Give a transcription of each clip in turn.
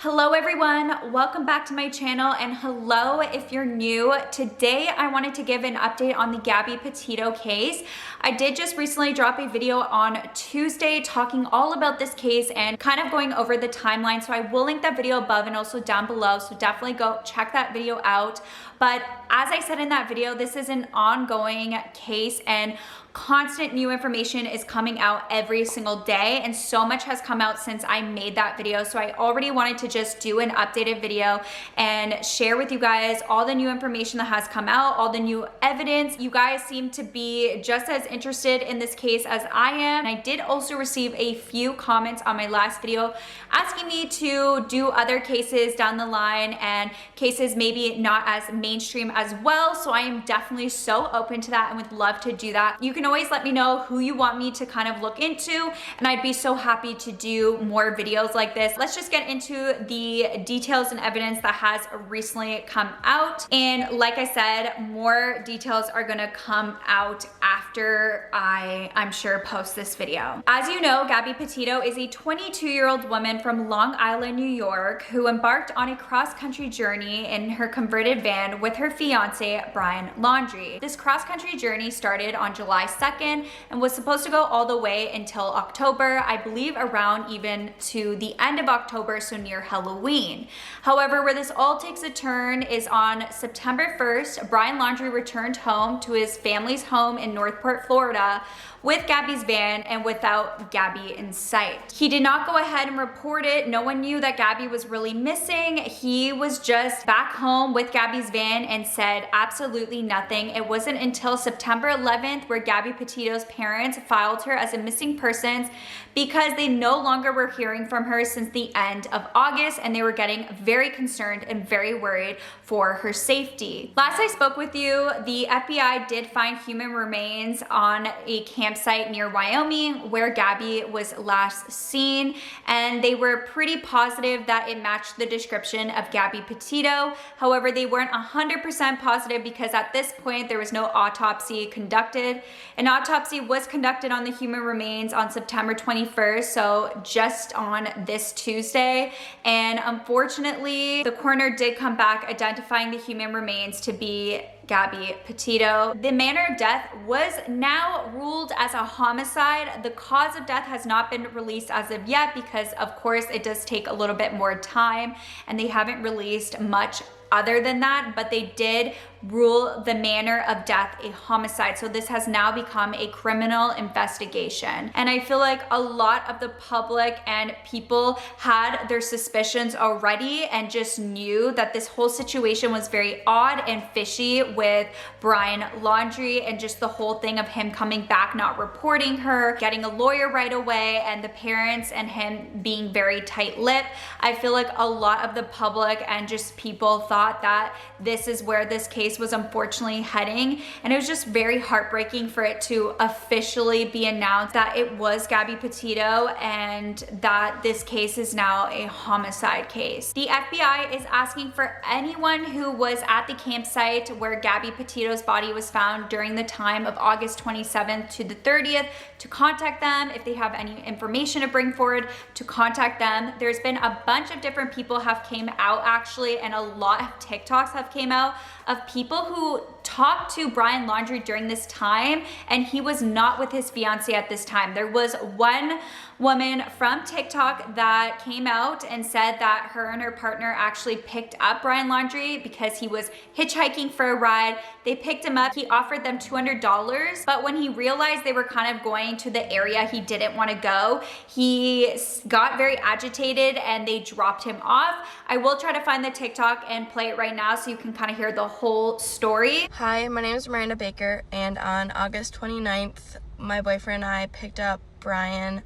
Hello everyone, welcome back to my channel, and hello if you're new. Today I wanted to give an update on the Gabby Petito case. I did just recently drop a video on Tuesday talking all about this case and kind of going over the timeline, so I will link that video above and also down below, so definitely go check that video out. But as I said in that video, this is an ongoing case and constant new information is coming out every single day, and so much has come out since I made that video. So I already wanted to just do an updated video and share with you guys all the new information that has come out, all the new evidence. You guys seem to be just as interested in this case as I am. I did also receive a few comments on my last video asking me to do other cases down the line and cases maybe not as mainstream as well. So I am definitely so open to that and would love to do that. You can always let me know who you want me to kind of look into, and I'd be so happy to do more videos like this. Let's just get into the details and evidence that has recently come out. And like I said, more details are gonna come out after I'm sure post this video. As you know, Gabby Petito is a 22-year-old woman from Long Island, New York, who embarked on a cross-country journey in her converted van with her fiance, Brian Laundrie. This cross-country journey started on July 2nd and was supposed to go all the way until October, I believe around even to the end of October, so near Halloween. However, where this all takes a turn is on September 1st, Brian Laundrie returned home to his family's home in Northport, Florida, with Gabby's van and without Gabby in sight. He did not go ahead and report it. No one knew that Gabby was really missing. He was just back home with Gabby's van and said absolutely nothing. It wasn't until September 11th where Gabby Petito's parents filed her as a missing persons because they no longer were hearing from her since the end of August, and they were getting very concerned and very worried for her safety. Last I spoke with you, the FBI did find human remains on a campsite near Wyoming where Gabby was last seen, and they were pretty positive that it matched the description of Gabby Petito. However, they weren't 100% positive because at this point there was no autopsy conducted. An autopsy was conducted on the human remains on September 21st, so just on this Tuesday, and unfortunately the coroner did come back identifying the human remains to be Gabby Petito. The manner of death was now ruled as a homicide. The cause of death has not been released as of yet because of course it does take a little bit more time and they haven't released much other than that, but they did rule the manner of death a homicide. So this has now become a criminal investigation. And I feel like a lot of the public and people had their suspicions already and just knew that this whole situation was very odd and fishy with Brian Laundrie and just the whole thing of him coming back, not reporting her, getting a lawyer right away, and the parents and him being very tight-lipped. I feel like a lot of the public and just people thought that this is where this case was unfortunately heading, and it was just very heartbreaking for it to officially be announced that it was Gabby Petito and that this case is now a homicide case. The FBI is asking for anyone who was at the campsite where Gabby Petito's body was found during the time of August 27th to the 30th to contact them. If they have any information to bring forward, to contact them. There's been a bunch of different people have came out actually, and a lot of TikToks have came out of people who talked to Brian Laundrie during this time, and he was not with his fiance at this time. There was one woman from TikTok that came out and said that her and her partner actually picked up Brian Laundrie because he was hitchhiking for a ride. They picked him up. He offered them $200, but when he realized they were kind of going to the area he didn't want to go, he got very agitated and they dropped him off. I will try to find the TikTok and play it right now so you can kind of hear the whole story. Hi, my name is Miranda Baker, and on August 29th, my boyfriend and I picked up Brian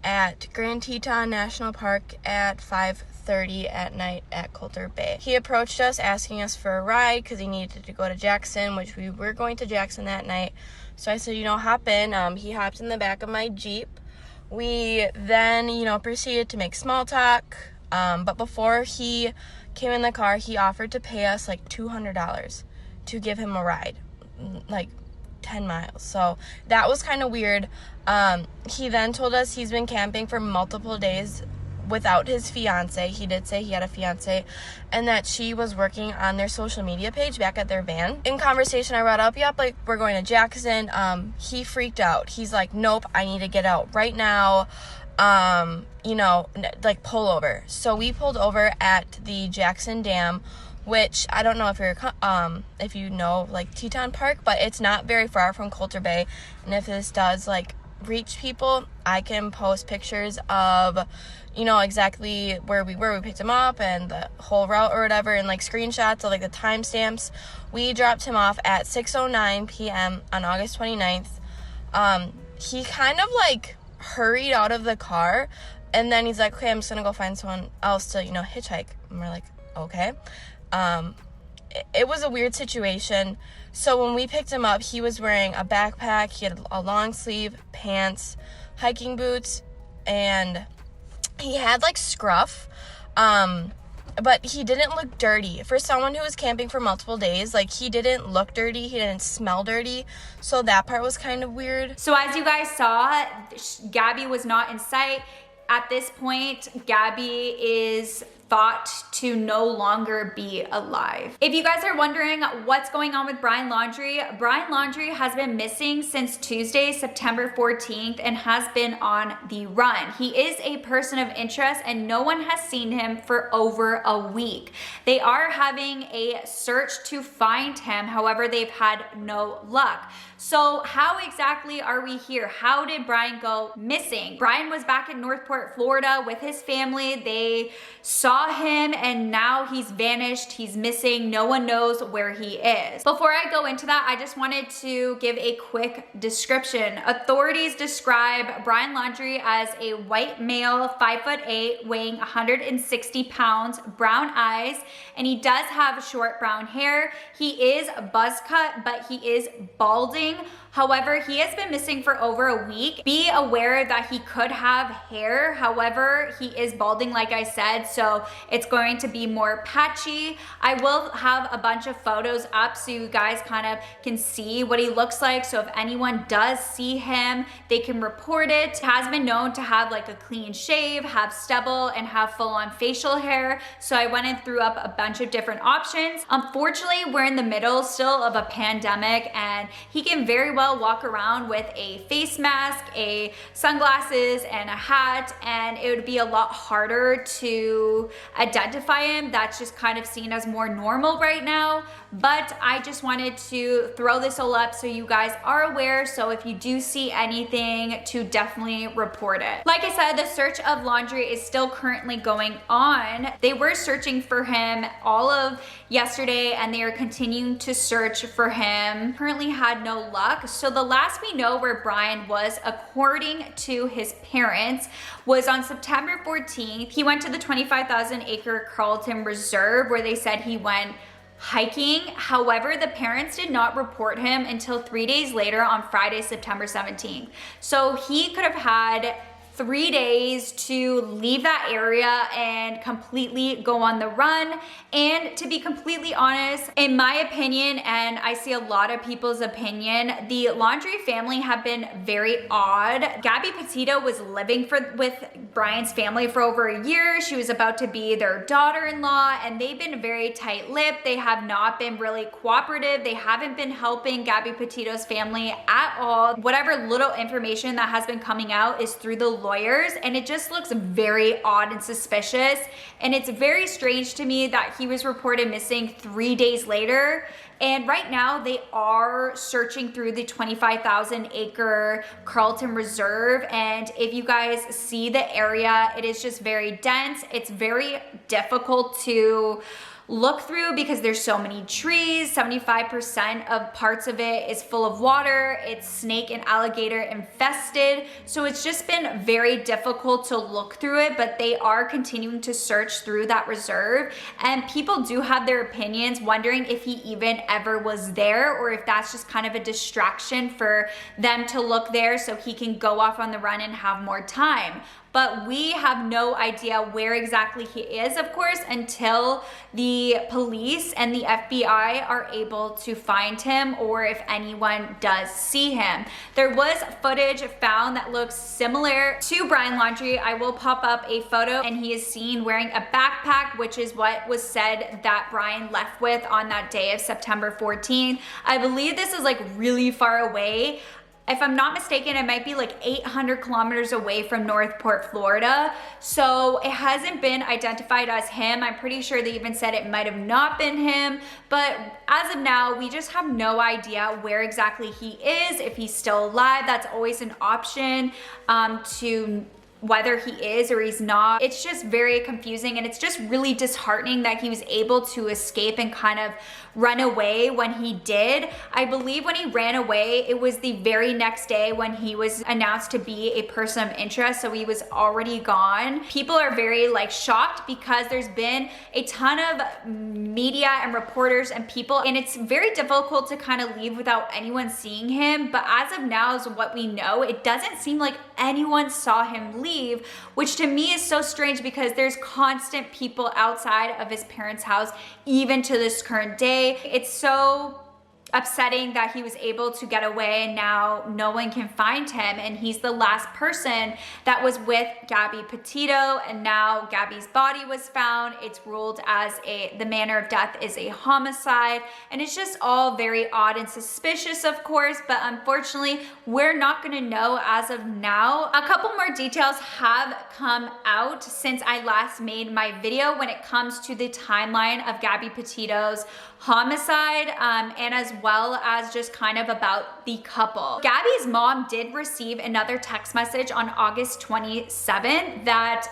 at Grand Teton National Park at 5:30 at night at Coulter Bay. He approached us asking us for a ride because he needed to go to Jackson, which we were going to Jackson that night. So I said, hop in. He hopped in the back of my Jeep. We then, proceeded to make small talk. But before he came in the car, he offered to pay us like $200 to give him a ride, like 10 miles. So that was kind of weird. He then told us he's been camping for multiple days without his fiance. He did say he had a fiance, and that she was working on their social media page back at their van. In conversation, I brought up, yep, like, we're going to Jackson. He freaked out. He's like, nope, I need to get out right now. You know, like, pull over. So we pulled over at the Jackson Dam, which I don't know if you know, like, Teton Park, but it's not very far from Coulter Bay. And if this does, like, reach people, I can post pictures of, you know, exactly where we picked him up and the whole route or whatever, and like screenshots of like the timestamps. We dropped him off at 6:09 p.m. on August 29th. He kind of like hurried out of the car, and then he's like, okay, I'm just gonna go find someone else to, you know, hitchhike. And we're like, okay. It was a weird situation. So when we picked him up, he was wearing a backpack, he had a long sleeve pants, hiking boots, and he had like scruff, but he didn't look dirty. For someone who was camping for multiple days, like, he didn't look dirty, he didn't smell dirty, so that part was kind of weird. So as you guys saw, Gabby was not in sight. At this point, Gabby is thought to no longer be alive. If you guys are wondering what's going on with Brian Laundrie has been missing since Tuesday, September 14th, and has been on the run. He is a person of interest, and no one has seen him for over a week. They are having a search to find him, however, they've had no luck. So how exactly are we here? How did Brian go missing? Brian was back in Northport, Florida with his family. They saw him and now he's vanished. He's missing. No one knows where he is. Before I go into that, I just wanted to give a quick description. Authorities describe Brian Laundrie as a white male, 5'8", weighing 160 pounds, brown eyes, and he does have short brown hair. He is buzz cut, but he is balding. However, he has been missing for over a week. Be aware that he could have hair. However, he is balding, like I said, so it's going to be more patchy. I will have a bunch of photos up so you guys kind of can see what he looks like. So if anyone does see him, they can report it. He has been known to have like a clean shave, have stubble, and have full-on facial hair. So I went and threw up a bunch of different options. Unfortunately, we're in the middle still of a pandemic, and he can very well walk around with a face mask, a sunglasses, and a hat, and it would be a lot harder to identify him. That's just kind of seen as more normal right now, but I just wanted to throw this all up so you guys are aware. So if you do see anything, to definitely report it. Like I said, the search of Laundrie is still currently going on. They were searching for him all of yesterday, and they are continuing to search for him. Currently had no luck. So the last we know where Brian was, according to his parents, was on September 14th. He went to the 25,000 acre Carlton Reserve, where they said he went hiking. However, the parents did not report him until 3 days later on Friday, September 17th. So he could have had 3 days to leave that area and completely go on the run. And to be completely honest, in my opinion, and I see a lot of people's opinion, the Laundrie family have been very odd. Gabby Petito was living with Brian's family for over a year. She was about to be their daughter-in-law, and they've been very tight-lipped. They have not been really cooperative. They haven't been helping Gabby Petito's family at all. Whatever little information that has been coming out is through the lawyers, and it just looks very odd and suspicious. And it's very strange to me that he was reported missing 3 days later. And right now they are searching through the 25,000 acre Carlton Reserve. And if you guys see the area, it is just very dense. It's very difficult to look through because there's so many trees. 75% of parts of it is full of water. It's snake and alligator infested. So it's just been very difficult to look through it, but they are continuing to search through that reserve. And people do have their opinions, wondering if he even ever was there, or if that's just kind of a distraction for them to look there so he can go off on the run and have more time. but we have no idea where exactly he is, of course, until the police and the FBI are able to find him, or if anyone does see him. There was footage found that looks similar to Brian Laundrie. I will pop up a photo, and he is seen wearing a backpack, which is what was said that Brian left with on that day of September 14th. I believe this is like really far away. If I'm not mistaken, it might be like 800 kilometers away from Northport, Florida. So it hasn't been identified as him. I'm pretty sure they even said it might have not been him. But as of now, we just have no idea where exactly he is, if he's still alive. That's always an option to whether he is or he's not. It's just very confusing, and it's just really disheartening that he was able to escape and kind of run away when he did. I believe when he ran away, it was the very next day when he was announced to be a person of interest, so he was already gone. People are very like shocked because there's been a ton of media and reporters and people, and it's very difficult to kind of leave without anyone seeing him. But as of now, is what we know, it doesn't seem like anyone saw him leave, which to me is so strange because there's constant people outside of his parents' house even to this current day. It's so upsetting that he was able to get away and now no one can find him, and he's the last person that was with Gabby Petito, and now Gabby's body was found. It's ruled as the manner of death is a homicide, and it's just all very odd and suspicious, of course, but unfortunately we're not going to know as of now. A couple more details have come out since I last made my video when it comes to the timeline of Gabby Petito's homicide, and as well as just kind of about the couple. Gabby's mom did receive another text message on August 27th that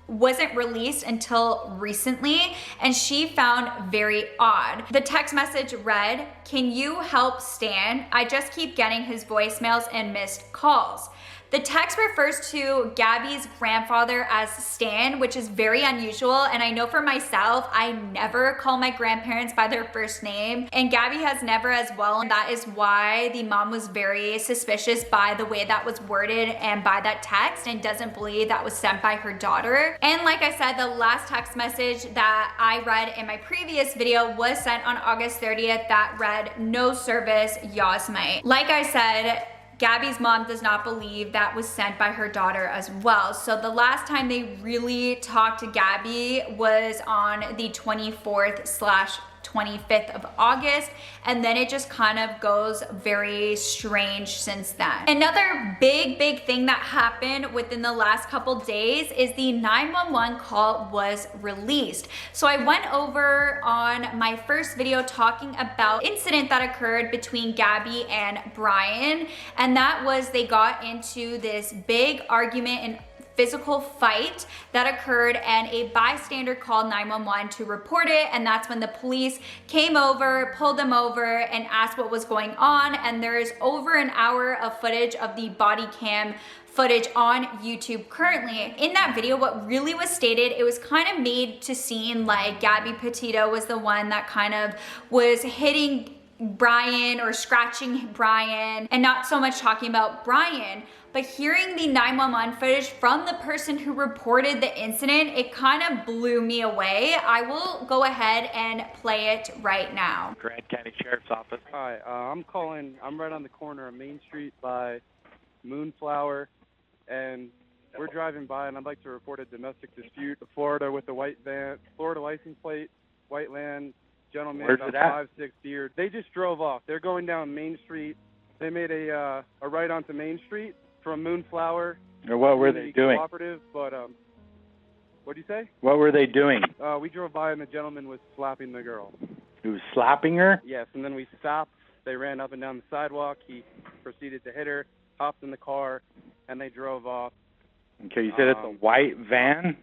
wasn't released until recently, and she found very odd. The text message read, "Can you help Stan? I just keep getting his voicemails and missed calls." The text refers to Gabby's grandfather as Stan, which is very unusual, and I know for myself, I never call my grandparents by their first name, and Gabby has never as well, and that is why the mom was very suspicious by the way that was worded and by that text, and doesn't believe that was sent by her daughter. And like I said, the last text message that I read in my previous video was sent on August 30th that read, "No service, Yasmite." Like I said, Gabby's mom does not believe that was sent by her daughter as well. So the last time they really talked to Gabby was on the 24th/25th of August, and then it just kind of goes very strange since then. Another big thing that happened within the last couple days is the 911 call was released. So I went over on my first video talking about incident that occurred between Gabby and Brian, and that was they got into this big argument and physical fight that occurred, and a bystander called 911 to report it, and that's when the police came over, pulled them over, and asked what was going on. And there's over an hour of footage of the body cam footage on YouTube currently. In that video, what really was stated, it was kind of made to seem like Gabby Petito was the one that kind of was hitting Brian or scratching Brian, and not so much talking about Brian. But hearing the 911 footage from the person who reported the incident, it kind of blew me away. I will go ahead and play it right now. Grant County Sheriff's Office. Hi, I'm calling. I'm right on the corner of Main Street by Moonflower, and we're driving by, and I'd like to report a domestic dispute. Florida with the white van, Florida license plate, white land, gentleman. Where's it at? 5'6" beard. They just drove off. They're going down Main Street. They made a right onto Main Street from Moonflower. Or what were they doing? Cooperative, but what do you say? What were they doing? We drove by, and the gentleman was slapping the girl. He was slapping her? Yes, and then we stopped. They ran up and down the sidewalk. He proceeded to hit her, hopped in the car, and they drove off. Okay, you said it's a white van?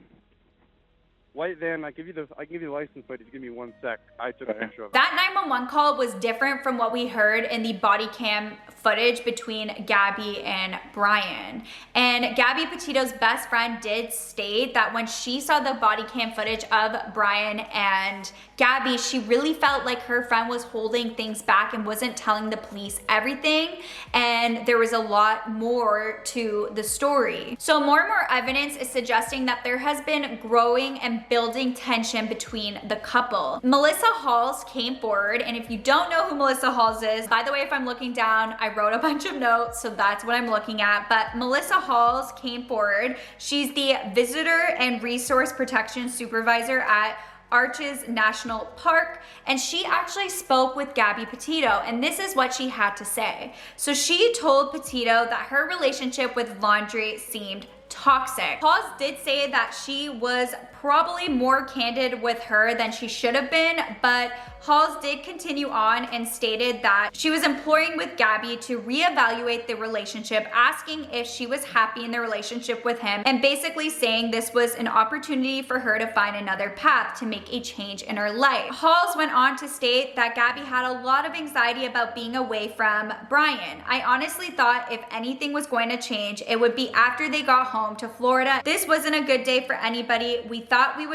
white van. I can give you the license plate if you give me 1 sec. I took a picture of it. That 911 call was different from what we heard in the body cam footage between Gabby and Brian. And Gabby Petito's best friend did state that when she saw the body cam footage of Brian and Gabby, she really felt like her friend was holding things back and wasn't telling the police everything. And there was a lot more to the story. So more and more evidence is suggesting that there has been growing and building tension between the couple. Melissa Halls came forward, and if you don't know who Melissa Halls is, by the way, if I'm looking down, I wrote a bunch of notes, so that's what I'm looking at, but Melissa Halls came forward. She's the Visitor and Resource Protection Supervisor at Arches National Park, and she actually spoke with Gabby Petito, and this is what she had to say. So she told Petito that her relationship with Laundrie seemed toxic. Halls did say that she was probably more candid with her than she should have been, but Halls did continue on and stated that she was imploring with Gabby to reevaluate the relationship, asking if she was happy in the relationship with him, and basically saying this was an opportunity for her to find another path to make a change in her life. Halls went on to state that Gabby had a lot of anxiety about being away from Brian. I honestly thought if anything was going to change, it would be after they got home to Florida. This wasn't a good day for anybody. We thought we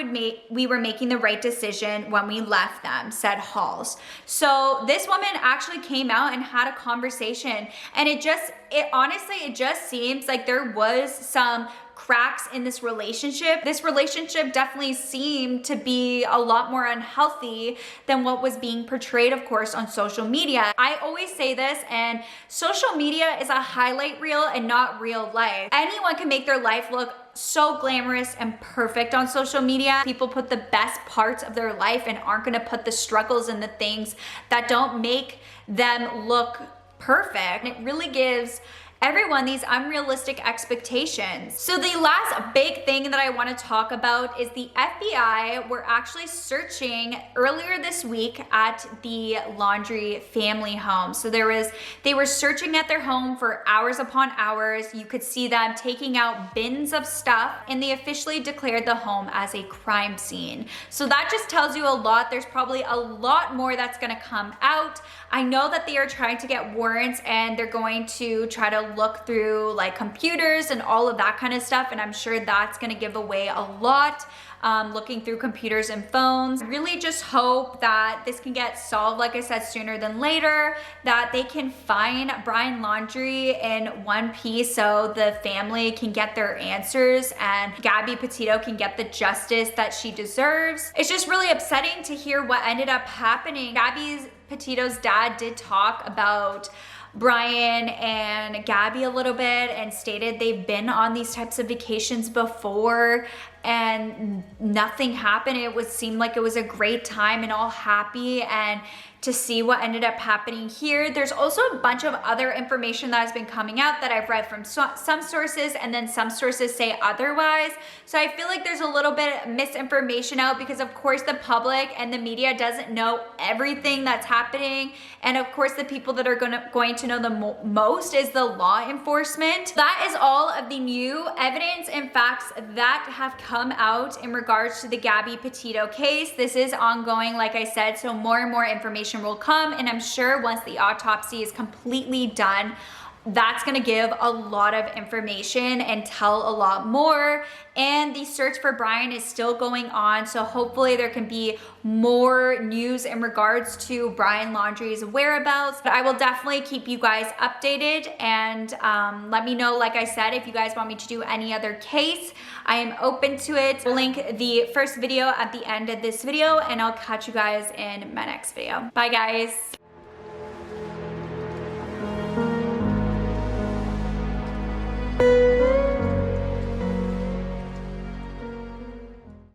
were making the right decision when we left them, said Halls. So this woman actually came out and had a conversation, and it honestly just seems like there was some cracks in this relationship. This relationship definitely seemed to be a lot more unhealthy than what was being portrayed, of course, on social media. I always say this, and social media is a highlight reel and not real life. Anyone can make their life look so glamorous and perfect on social media. People put the best parts of their life and aren't gonna put the struggles and the things that don't make them look perfect. And it really gives everyone these unrealistic expectations. So the last big thing that I want to talk about is the FBI were actually searching earlier this week at the Laundrie family home. So they were searching at their home for hours upon hours. You could see them taking out bins of stuff, and they officially declared the home as a crime scene. So that just tells you a lot. There's probably a lot more that's going to come out. I know that they are trying to get warrants, and they're going to try to look through like computers and all of that kind of stuff, and I'm sure that's going to give away a lot. Looking through computers and phones. Really just hope that this can get solved, like I said, sooner than later, that they can find Brian Laundrie in one piece so the family can get their answers and Gabby Petito can get the justice that she deserves. It's just really upsetting to hear what ended up happening. Gabby Petito's dad did talk about Brian and Gabby a little bit and stated they've been on these types of vacations before and nothing happened. It seemed like it was a great time and all happy, and to see what ended up happening here. There's also a bunch of other information that has been coming out that I've read from some sources, and then some sources say otherwise. So I feel like there's a little bit of misinformation out because of course the public and the media doesn't know everything that's happening. And of course the people that are going to know the most is the law enforcement. That is all of the new evidence and facts that have come out in regards to the Gabby Petito case. This is ongoing, like I said, so more and more information will come, and I'm sure once the autopsy is completely done, that's going to give a lot of information and tell a lot more. And the search for Brian is still going on, so hopefully there can be more news in regards to Brian Laundrie's whereabouts. But I will definitely keep you guys updated, and let me know, like I said, if you guys want me to do any other case. I am open to it. I'll link the first video at the end of this video, and I'll catch you guys in my next video. Bye guys.